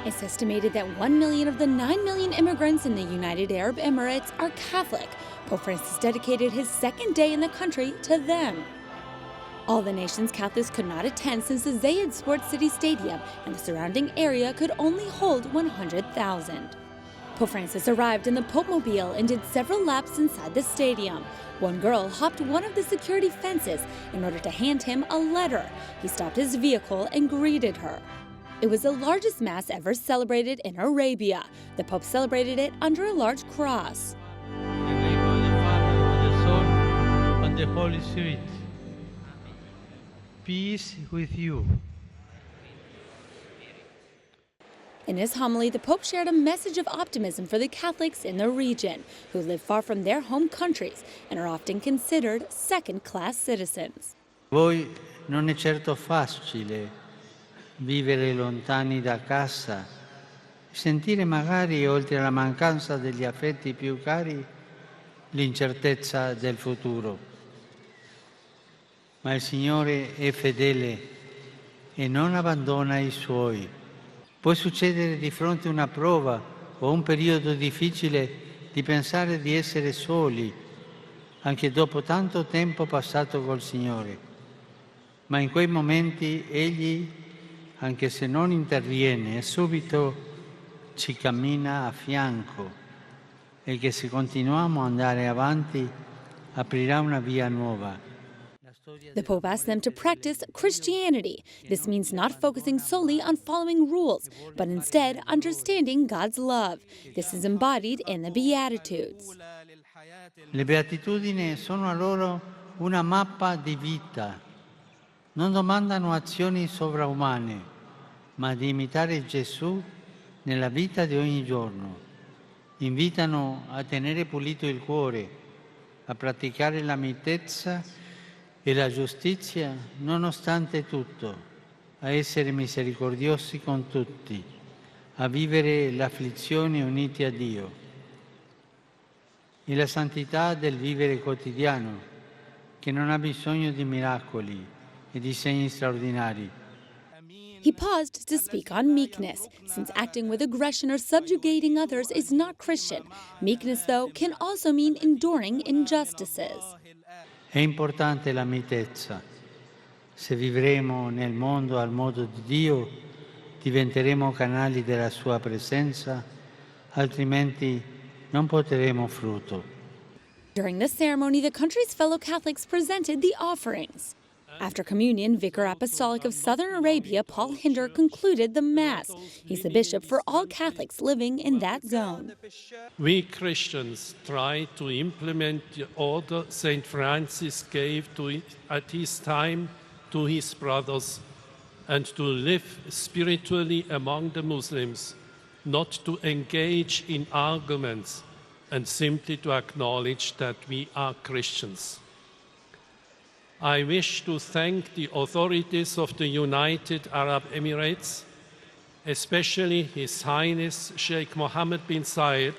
It's estimated that 1 million of the 9 million immigrants in the United Arab Emirates are Catholic. Pope Francis dedicated his second day in the country to them. All the nation's Catholics could not attend since the Zayed Sports City Stadium and the surrounding area could only hold 100,000. Pope Francis arrived in the Pope-mobile and did several laps inside the stadium. One girl hopped one of the security fences in order to hand him a letter. He stopped his vehicle and greeted her. It was the largest Mass ever celebrated in Arabia. The Pope celebrated it under a large cross. In the name of the Father, and the Son, and the Holy Spirit. Peace with you. In his homily, the Pope shared a message of optimism for the Catholics in the region, who live far from their home countries and are often considered second-class citizens. Voi non è certo facile vivere lontani da casa, sentire magari, oltre alla mancanza degli affetti più cari, l'incertezza del futuro. Ma il Signore è fedele e non abbandona i Suoi. Può succedere di fronte a una prova o un periodo difficile di pensare di essere soli, anche dopo tanto tempo passato col Signore. Ma in quei momenti Egli, anche se non interviene subito, ci cammina a fianco e che se continuiamo ad andare avanti aprirà una via nuova. The Pope asked them to practice Christianity. This means not focusing solely on following rules, but instead understanding God's love. This is embodied in the Beatitudes. Le beatitudini sono a loro una mappa di vita. Non domandano azioni sovraumane, ma di imitare Gesù nella vita di ogni giorno. Invitano a tenere pulito il cuore, a praticare la mitezza e la giustizia nonostante tutto, a essere misericordiosi con tutti, a vivere l'afflizione uniti a Dio. E la santità del vivere quotidiano, che non ha bisogno di miracoli e di segni straordinari. He paused to speak on meekness, since acting with aggression or subjugating others is not Christian. Meekness, though, can also mean enduring injustices. È importante la mitezza. Se vivremo nel mondo al modo di Dio, diventeremo canali della Sua presenza, altrimenti non porteremo frutto. During the ceremony, the country's fellow Catholics presented the offerings. After communion, Vicar Apostolic of Southern Arabia, Paul Hinder, concluded the Mass. He's the bishop for all Catholics living in that zone. We Christians try to implement the order St. Francis gave at his time to his brothers and to live spiritually among the Muslims, not to engage in arguments and simply to acknowledge that we are Christians. I wish to thank the authorities of the United Arab Emirates, especially His Highness Sheikh Mohammed bin Zayed,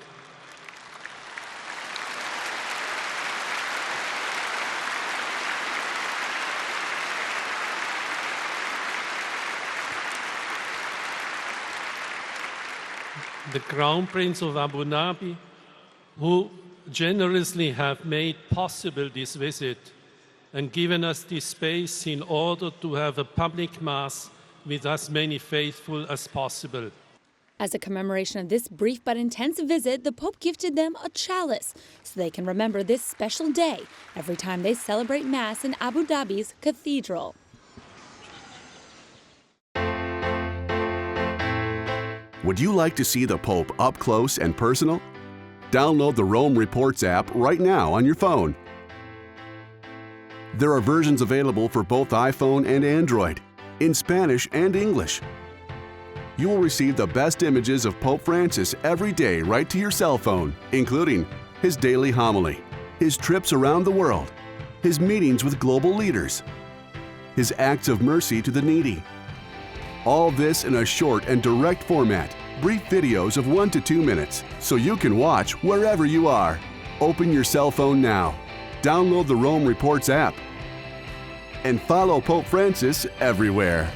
the Crown Prince of Abu Dhabi, who generously have made possible this visit and given us this space in order to have a public Mass with as many faithful as possible. As a commemoration of this brief but intense visit, the Pope gifted them a chalice so they can remember this special day every time they celebrate Mass in Abu Dhabi's cathedral. Would you like to see the Pope up close and personal? Download the Rome Reports app right now on your phone. There are versions available for both iPhone and Android, in Spanish and English. You will receive the best images of Pope Francis every day right to your cell phone, including his daily homily, his trips around the world, his meetings with global leaders, his acts of mercy to the needy. All this in a short and direct format, brief videos of 1 to 2 minutes, so you can watch wherever you are. Open your cell phone now. Download the Rome Reports app and follow Pope Francis everywhere.